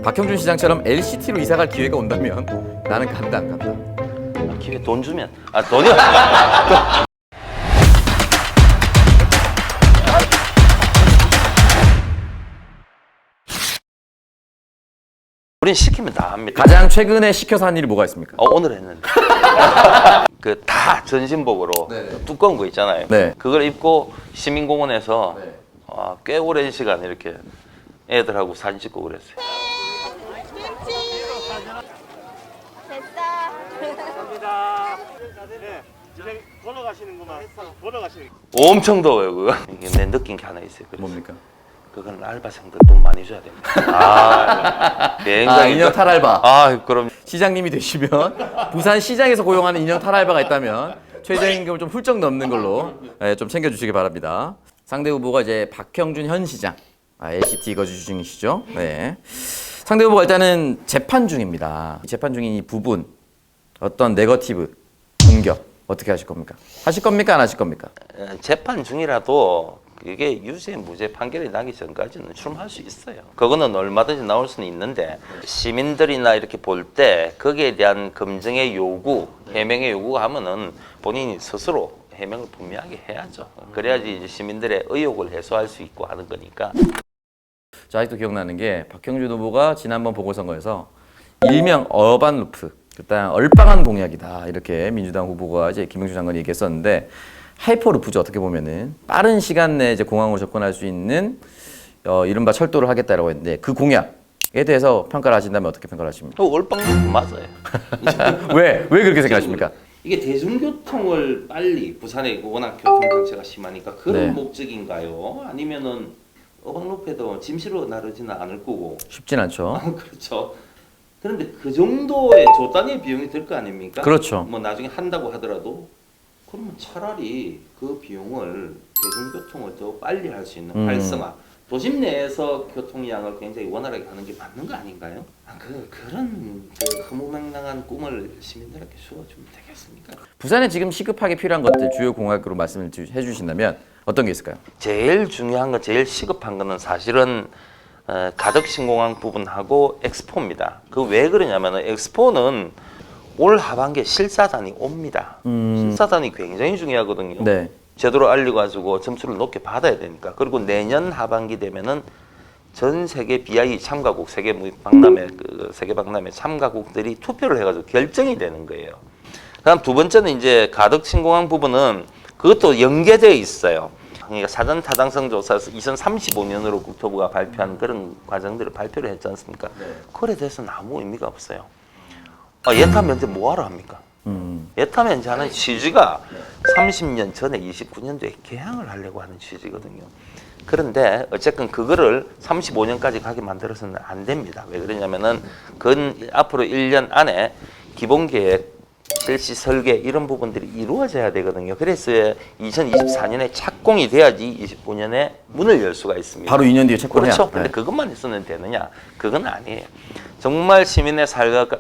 박형준 시장처럼 LCT로 이사갈 기회가 온다면 나는 간다 안 간다. 기회 돈 주면 돈이 우린 시키면 다 합니다. 가장 최근에 시켜서 한 일이 뭐가 있습니까? 오늘 했는데 그 다 전신복으로 두꺼운 거 있잖아요. 네. 그걸 입고 시민공원에서 네. 꽤 오랜 시간 이렇게 애들하고 사진 찍고 그랬어요. 감사합니다. 네, 이제 걸어가시는구만. 걸어가시는. 엄청 더워요 그거. 이게 내 느낀 게 하나 있어요. 그래서 뭡니까? 그건 알바생들 돈 많이 줘야 됩니다. 굉장히 인형 탈알바. 그럼 시장님이 되시면 부산 시장에서 고용하는 인형 탈알바가 있다면 최저임금을 좀 훌쩍 넘는 걸로 좀 챙겨주시기 바랍니다. 상대 후보가 이제 박형준 현 시장, LCT 거주 중이시죠. 네. 상대 후보가 일단은 재판 중입니다. 재판 중인 이 부분, 어떤 네거티브 공격 어떻게 하실 겁니까? 하실 겁니까? 안 하실 겁니까? 재판 중이라도 이게 유죄 무죄 판결이 나기 전까지는 출마할 수 있어요. 그거는 얼마든지 나올 수는 있는데 시민들이나 이렇게 볼 때 거기에 대한 검증의 요구, 해명의 요구가 하면은 본인이 스스로 해명을 분명하게 해야죠. 그래야지 이제 시민들의 의혹을 해소할 수 있고 하는 거니까. 저 아직도 기억나는 게 박형준 후보가 지난번 보궐선거에서 일명 어반 루프, 일단 얼빵한 공약이다 이렇게 민주당 후보가 이제 김영주 장관이 얘기했었는데 하이퍼루프죠. 어떻게 보면은 빠른 시간 내에 이제 공항으로 접근할 수 있는 이른바 철도를 하겠다라고 했는데 그 공약에 대해서 평가를 하신다면 어떻게 평가를 하십니까? 얼빵 맞아요. 왜 그렇게 생각하십니까? 이게 대중교통을 빨리 부산에 워낙 교통 단체가 심하니까 그런 네. 목적인가요? 아니면은 어방로페도 짐 실어 나르지는 않을 거고. 쉽진 않죠. 그렇죠. 그런데 그 정도의 조 단위의 비용이 들 거 아닙니까? 그렇죠. 뭐 나중에 한다고 하더라도 그러면 차라리 그 비용을 대중교통을 더 빨리 할 수 있는 활성화, 도심 내에서 교통량을 굉장히 원활하게 하는 게 맞는 거 아닌가요? 그런 흐무맹랑한 꿈을 시민들에게 주어주면 되겠습니까? 부산에 지금 시급하게 필요한 것들 주요 공약으로 말씀을 해주신다면 어떤 게 있을까요? 제일 중요한 거, 제일 시급한 거는 사실은 가덕신공항 부분하고 엑스포입니다. 그 왜 그러냐면은 엑스포는 올 하반기에 실사단이 옵니다. 실사단이 굉장히 중요하거든요. 네. 제대로 알려가지고 점수를 높게 받아야 되니까. 그리고 내년 하반기 되면은 전 세계 BI 참가국, 세계 박람회 참가국들이 투표를 해가지고 결정이 되는 거예요. 그다음 두 번째는 이제 가덕신공항 부분은 그것도 연계되어 있어요. 그러니까 사전 타당성 조사에서 2035년으로 국토부가 발표한 그런 과정들을 발표를 했지 않습니까? 그래 대해서는 아무 의미가 없어요. 예타 면제 뭐하러 합니까? 예타 면제하는 취지가 30년 전에 29년도에 개항을 하려고 하는 취지거든요. 그런데 어쨌든 그거를 35년까지 가게 만들어서는 안 됩니다. 왜 그러냐면은 앞으로 1년 안에 기본계획, 실시 설계 이런 부분들이 이루어져야 되거든요. 그래서 2024년에 착공이 돼야지 25년에 문을 열 수가 있습니다. 바로 2년 뒤에 채권해야. 그렇죠. 근데 그것만 있으면 되느냐? 그건 아니에요. 정말 시민의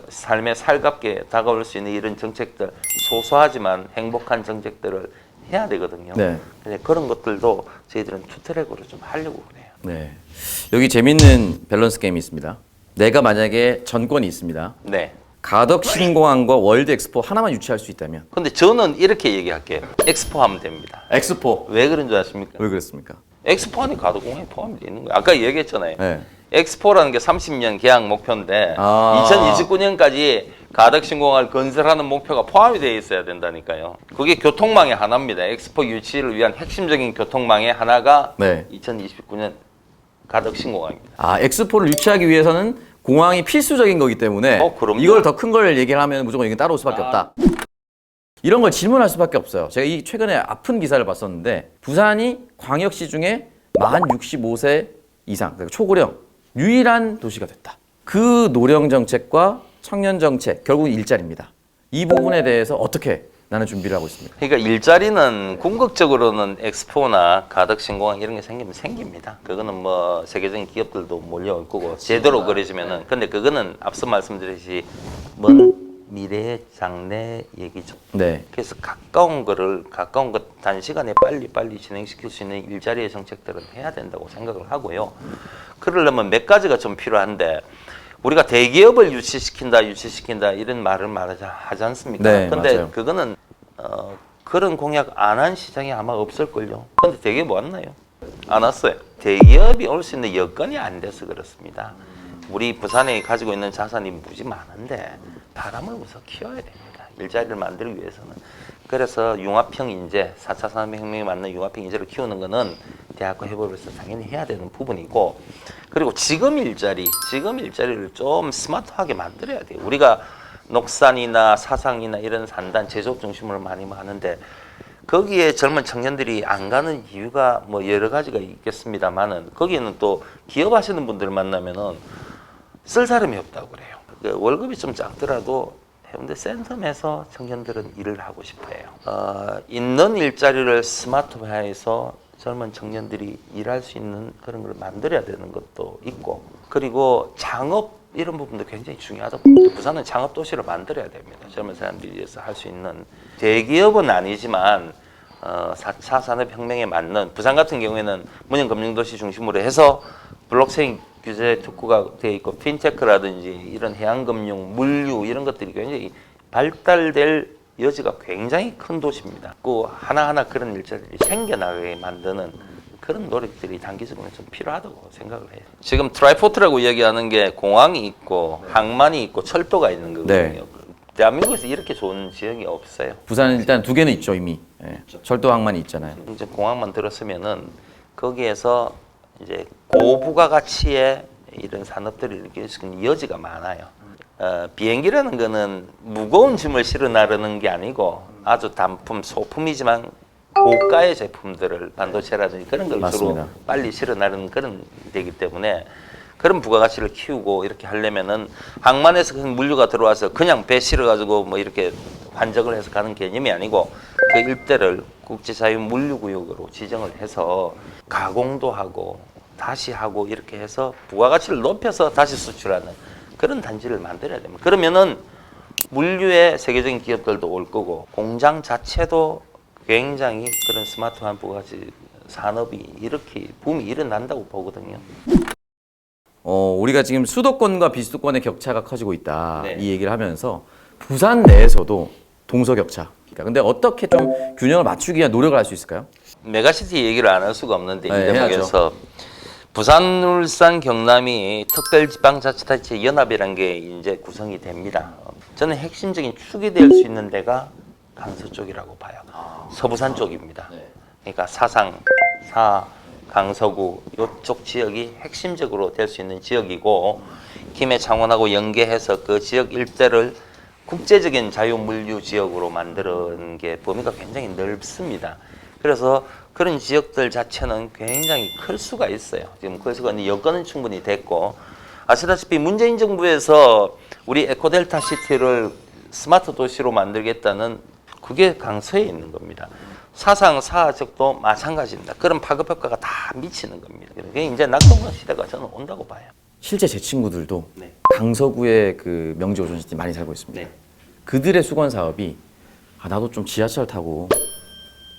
삶에 살갑게 다가올 수 있는 이런 정책들, 소소하지만 행복한 정책들을 해야 되거든요. 네. 근데 그런 것들도 저희들은 투트랙으로 좀 하려고 그래요. 네. 여기 재밌는 밸런스 게임이 있습니다. 내가 만약에 전권이 있습니다. 네. 가덕신공항과 월드 엑스포 하나만 유치할 수 있다면 근데 저는 이렇게 얘기할게요. 엑스포 하면 됩니다. 엑스포 왜 그런 줄 아십니까? 왜 그랬습니까? 엑스포 안에 가덕공항이 포함이 되어 있는 거예요. 아까 얘기했잖아요. 네. 엑스포라는 게 30년 계약 목표인데 2029년까지 가덕신공항을 건설하는 목표가 포함이 되어 있어야 된다니까요. 그게 교통망의 하나입니다. 엑스포 유치를 위한 핵심적인 교통망의 하나가 2029년 가덕신공항입니다. 엑스포를 유치하기 위해서는 공항이 필수적인 거기 때문에 그럼요. 이걸 더 큰 걸 얘기를 하면 무조건 이게 따라올 수밖에 없다. 이런 걸 질문할 수밖에 없어요. 제가 이 최근에 아픈 기사를 봤었는데 부산이 광역시 중에 만 65세 이상, 그러니까 초고령 유일한 도시가 됐다. 그 노령 정책과 청년 정책, 결국 일자리입니다. 이 부분에 대해서 어떻게 나는 준비를 하고 있습니다. 그러니까 일자리는 궁극적으로는 엑스포나 가덕신공항 이런 게 생기면 생깁니다. 그거는 뭐 세계적인 기업들도 몰려올 거고 제대로 그려지면은. 근데 그거는 앞서 말씀드렸듯이 먼 미래의 장래 얘기죠. 네. 그래서 가까운 것 단시간에 빨리 진행시킬 수 있는 일자리의 정책들은 해야 된다고 생각을 하고요. 그러려면 몇 가지가 좀 필요한데 우리가 대기업을 유치시킨다 이런 말을 하지 않습니까? 네, 근데 맞아요. 그거는 그런 공약 안 한 시장이 아마 없을걸요. 근데 대기업 왔나요? 안 왔어요. 대기업이 올 수 있는 여건이 안 돼서 그렇습니다. 우리 부산에 가지고 있는 자산이 무지 많은데 사람을 우선 키워야 됩니다. 일자리를 만들기 위해서는. 그래서 융합형 인재, 4차 산업혁명에 맞는 융합형 인재를 키우는 거는 대학과 협업에서 당연히 해야 되는 부분이고, 그리고 지금 일자리를 좀 스마트하게 만들어야 돼요. 우리가 녹산이나 사상이나 이런 산단 제조업 중심으로 많이 하는데 거기에 젊은 청년들이 안 가는 이유가 뭐 여러 가지가 있겠습니다만은 거기에는 또 기업 하시는 분들 만나면은 쓸 사람이 없다고 그래요. 그 월급이 좀 작더라도 해운대 센텀에서 청년들은 일을 하고 싶어해요. 있는 일자리를 스마트화해서 젊은 청년들이 일할 수 있는 그런 걸 만들어야 되는 것도 있고, 그리고 창업 이런 부분도 굉장히 중요하다고. 부산은 창업 도시를 만들어야 됩니다. 젊은 사람들이 위해서 할 수 있는. 대기업은 아니지만 4차 산업혁명에 맞는, 부산 같은 경우에는 문현금융도시 중심으로 해서 블록체인 규제 특구가 되어 있고 핀테크라든지 이런 해양금융, 물류 이런 것들이 굉장히 발달될 여지가 굉장히 큰 도시입니다. 그 하나하나 그런 일자리를 생겨나게 만드는 그런 노력들이 단기적으로 좀 필요하다고 생각을 해요. 지금 트라이포트라고 이야기하는 게 공항이 있고 항만이 있고 철도가 있는 거거든요. 네. 대한민국에서 이렇게 좋은 지역이 없어요. 부산은 일단 두 개는 있죠 이미. 예. 철도 항만이 있잖아요. 이제 공항만 들었으면은 거기에서 이제 고부가가치의 이런 산업들을 일으킬 수 있는 여지가 많아요. 비행기라는 거는 무거운 짐을 실어 나르는 게 아니고 아주 단품, 소품이지만 고가의 제품들을 반도체라든지 그런 걸 주로 맞습니다. 빨리 실어 나르는 그런 데이기 때문에 그런 부가가치를 키우고 이렇게 하려면은 항만에서 그 물류가 들어와서 그냥 배 실어 가지고 뭐 이렇게 환적을 해서 가는 개념이 아니고 그 일대를 국제자유 물류구역으로 지정을 해서 가공도 하고 다시 하고 이렇게 해서 부가가치를 높여서 다시 수출하는 그런 단지를 만들어야 됩니다. 그러면은 물류의 세계적인 기업들도 올 거고 공장 자체도 굉장히 그런 스마트한 부가가치 산업이 이렇게 붐이 일어난다고 보거든요. 우리가 지금 수도권과 비수도권의 격차가 커지고 있다. 네. 이 얘기를 하면서 부산 내에서도 동서격차. 그러니까 근데 어떻게 좀 균형을 맞추기 위한 노력을 할 수 있을까요? 메가시티 얘기를 안 할 수가 없는데 네, 이 대목에서 부산, 울산, 경남이 특별지방자치단체 연합이라는 게 이제 구성이 됩니다. 저는 핵심적인 축이 될 수 있는 데가 강서 쪽이라고 봐요. 서부산 쪽입니다. 그러니까 사상, 강서구 이쪽 지역이 핵심적으로 될 수 있는 지역이고 김해 창원하고 연계해서 그 지역 일대를 국제적인 자유물류 지역으로 만드는 게 범위가 굉장히 넓습니다. 그래서 그런 지역들 자체는 굉장히 클 수가 있어요. 지금 클 수가 있는 여건은 충분히 됐고 아시다시피 문재인 정부에서 우리 에코델타 시티를 스마트 도시로 만들겠다는 그게 강서에 있는 겁니다. 사상, 사적도 마찬가지입니다. 그런 파급 효과가 다 미치는 겁니다. 그게 이제 낙동강 시대가 저는 온다고 봐요. 실제 제 친구들도 네. 강서구의 그 명지 오존시티 많이 살고 있습니다. 네. 그들의 수건 사업이 나도 좀 지하철 타고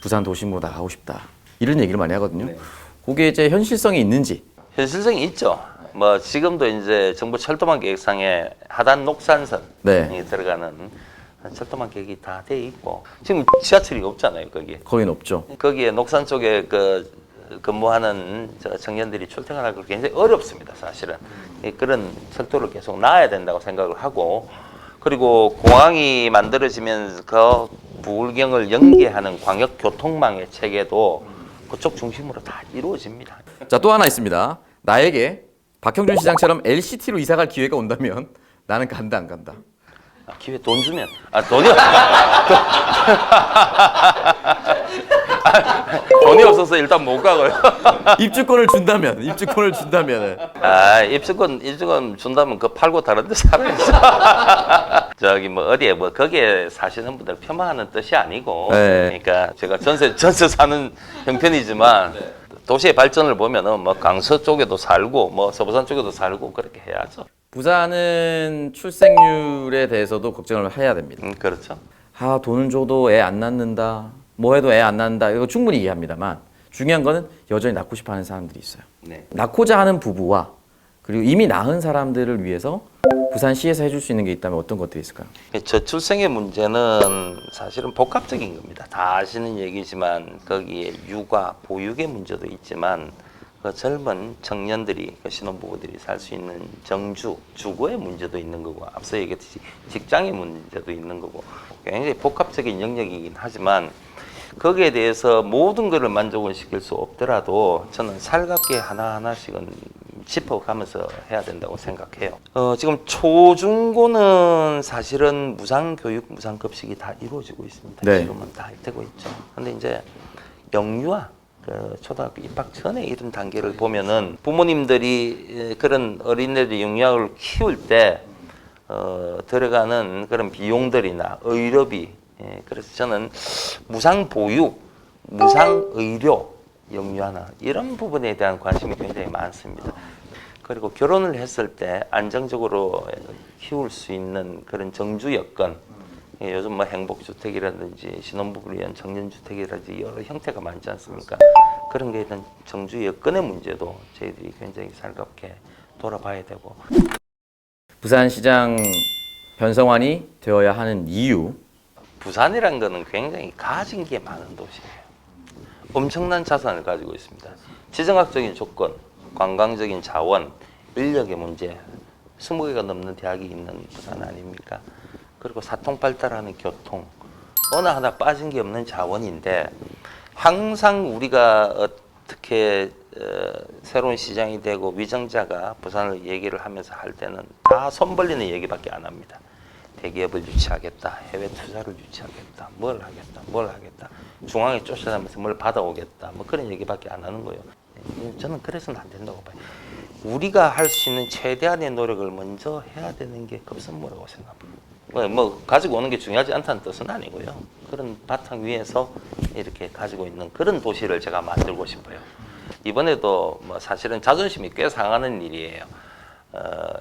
부산 도심으로 나가고 싶다. 이런 얘기를 많이 하거든요. 네. 그게 이제 현실성이 있는지. 현실성이 있죠. 뭐 지금도 이제 정부 철도망 계획상에 하단 녹산선이 네. 들어가는 철도망 계획이 다 돼 있고 지금 지하철이 없잖아요. 거긴 없죠. 거기에 녹산 쪽에 근무하는 청년들이 출퇴근하기 굉장히 어렵습니다. 사실은 그런 철도를 계속 놔야 된다고 생각을 하고 그리고 공항이 만들어지면서 그 부울경을 연계하는 광역교통망의 체계도 그쪽 중심으로 다 이루어집니다. 자, 또 하나 있습니다. 나에게 박형준 시장처럼 LCT로 이사갈 기회가 온다면 나는 간다 안 간다. 기회 돈 주면 돈이 돈이 없어서 일단 못 가고요. 입주권을 준다면 입주권 준다면 그 팔고 다른 데 살아야죠. 저기 뭐 어디에 뭐 거기에 사시는 분들 폄하하는 뜻이 아니고 네. 그러니까 제가 전세 사는 형편이지만 도시의 발전을 보면은 뭐 강서 쪽에도 살고 뭐 서부산 쪽에도 살고 그렇게 해야죠. 부산은 출생률에 대해서도 걱정을 해야 됩니다. 그렇죠. 돈은 줘도 애 안 낳는다. 뭐 해도 애 안 낳는다. 이거 충분히 이해합니다만 중요한 거는 여전히 낳고 싶어 하는 사람들이 있어요. 네. 낳고자 하는 부부와 그리고 이미 낳은 사람들을 위해서 부산시에서 해줄 수 있는 게 있다면 어떤 것들이 있을까요? 저출생의 문제는 사실은 복합적인 겁니다. 다 아시는 얘기지만 거기에 육아, 보육의 문제도 있지만 그 젊은 청년들이, 그 신혼부부들이 살 수 있는 정주, 주거의 문제도 있는 거고, 앞서 얘기했듯이 직장의 문제도 있는 거고, 굉장히 복합적인 영역이긴 하지만 거기에 대해서 모든 것을 만족을 시킬 수 없더라도 저는 살갑게 하나하나씩은 짚어가면서 해야 된다고 생각해요. 지금 초중고는 사실은 무상교육, 무상급식이 다 이루어지고 있습니다. 네. 지금은 다 되고 있죠. 근데 이제 영유아, 그 초등학교 입학 전에 이런 단계를 보면은 부모님들이 그런 어린애들 영유아를 키울 때 들어가는 그런 비용들이나 의료비, 그래서 저는 무상보육, 무상의료, 영유아나 이런 부분에 대한 관심이 굉장히 많습니다. 그리고 결혼을 했을 때 안정적으로 키울 수 있는 그런 정주 여건, 요즘 뭐 행복주택이라든지 신혼부부를 위한 청년주택이라든지 여러 형태가 많지 않습니까? 그런 거에 대한 정주 여건의 문제도 저희들이 굉장히 살갑게 돌아봐야 되고. 부산시장 변성환이 되어야 하는 이유. 부산이란 거는 굉장히 가진 게 많은 도시예요. 엄청난 자산을 가지고 있습니다. 지정학적인 조건, 관광적인 자원, 인력의 문제, 20개가 넘는 대학이 있는 부산 아닙니까? 그리고 사통발달하는 교통, 어느 하나 빠진 게 없는 자원인데 항상 우리가 어떻게 새로운 시장이 되고 위정자가 부산을 얘기를 하면서 할 때는 다 손 벌리는 얘기밖에 안 합니다. 대기업을 유치하겠다, 해외 투자를 유치하겠다, 뭘 하겠다, 중앙에 쫓아다니면서 뭘 받아오겠다, 뭐 그런 얘기밖에 안 하는 거예요. 저는 그래서는 안 된다고 봐요. 우리가 할 수 있는 최대한의 노력을 먼저 해야 되는 게 급선무라고 생각합니다. 뭐 가지고 오는 게 중요하지 않다는 뜻은 아니고요. 그런 바탕 위에서 이렇게 가지고 있는 그런 도시를 제가 만들고 싶어요. 이번에도 뭐 사실은 자존심이 꽤 상하는 일이에요.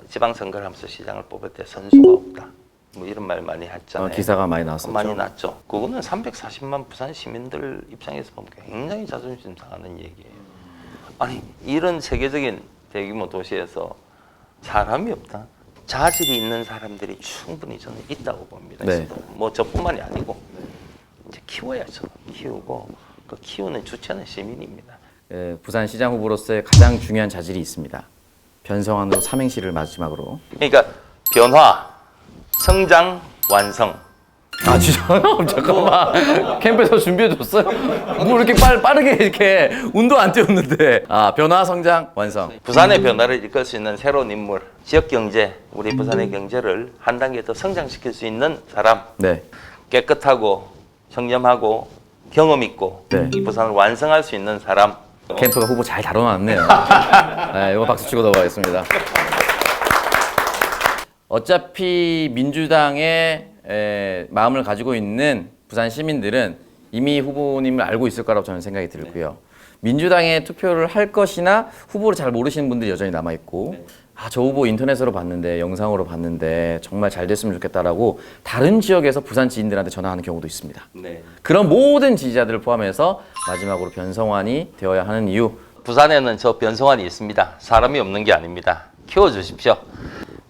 지방선거를 하면서 시장을 뽑을 때 선수가 없다, 뭐 이런 말 많이 했잖아요. 기사가 많이 나왔었죠. 많이 났죠. 그거는 340만 부산 시민들 입장에서 보면 굉장히 자존심 상하는 얘기예요. 아니 이런 세계적인 대규모 도시에서 사람이 없다. 자질이 있는 사람들이 충분히 저는 있다고 봅니다. 네. 뭐 저뿐만이 아니고 이제 키워야죠. 키우고 그 키우는 주체는 시민입니다. 부산시장 후보로서의 가장 중요한 자질이 있습니다. 변성환으로 삼행시를 마지막으로. 그러니까 변화, 성장, 완성. 아 진짜요? 잠깐만. 캠프에서 준비해줬어요? 뭐 이렇게 빠르게 이렇게 운도 안 뛰었는데. 아 변화, 성장, 완성. 부산의 변화를 이끌 수 있는 새로운 인물, 지역 경제, 우리 부산의 경제를 한 단계 더 성장시킬 수 있는 사람, 네. 깨끗하고 청렴하고 경험 있고 네. 이 부산을 완성할 수 있는 사람. 캠프가 후보 잘 다뤄놨네요. 네, 이거 박수 치고 넘어가겠습니다. 어차피 민주당의 마음을 가지고 있는 부산 시민들은 이미 후보님을 알고 있을 거라고 저는 생각이 들고요. 민주당에 투표를 할 것이나 후보를 잘 모르시는 분들이 여전히 남아있고 아, 저 후보 인터넷으로 봤는데 영상으로 봤는데 정말 잘 됐으면 좋겠다라고 다른 지역에서 부산 지인들한테 전화하는 경우도 있습니다. 네. 그런 모든 지지자들을 포함해서 마지막으로 변성환이 되어야 하는 이유. 부산에는 저 변성환이 있습니다. 사람이 없는 게 아닙니다. 키워주십시오.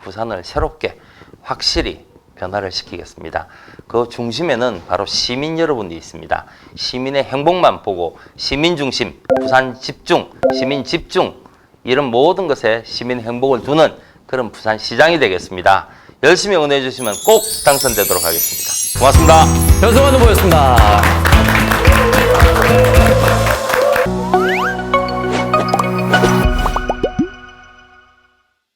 부산을 새롭게 확실히 변화를 시키겠습니다. 그 중심에는 바로 시민 여러분이 있습니다. 시민의 행복만 보고 시민 중심, 부산 집중, 시민 집중 이런 모든 것에 시민 행복을 두는 그런 부산시장이 되겠습니다. 열심히 응원해 주시면 꼭 당선되도록 하겠습니다. 고맙습니다. 변성환 후보였습니다.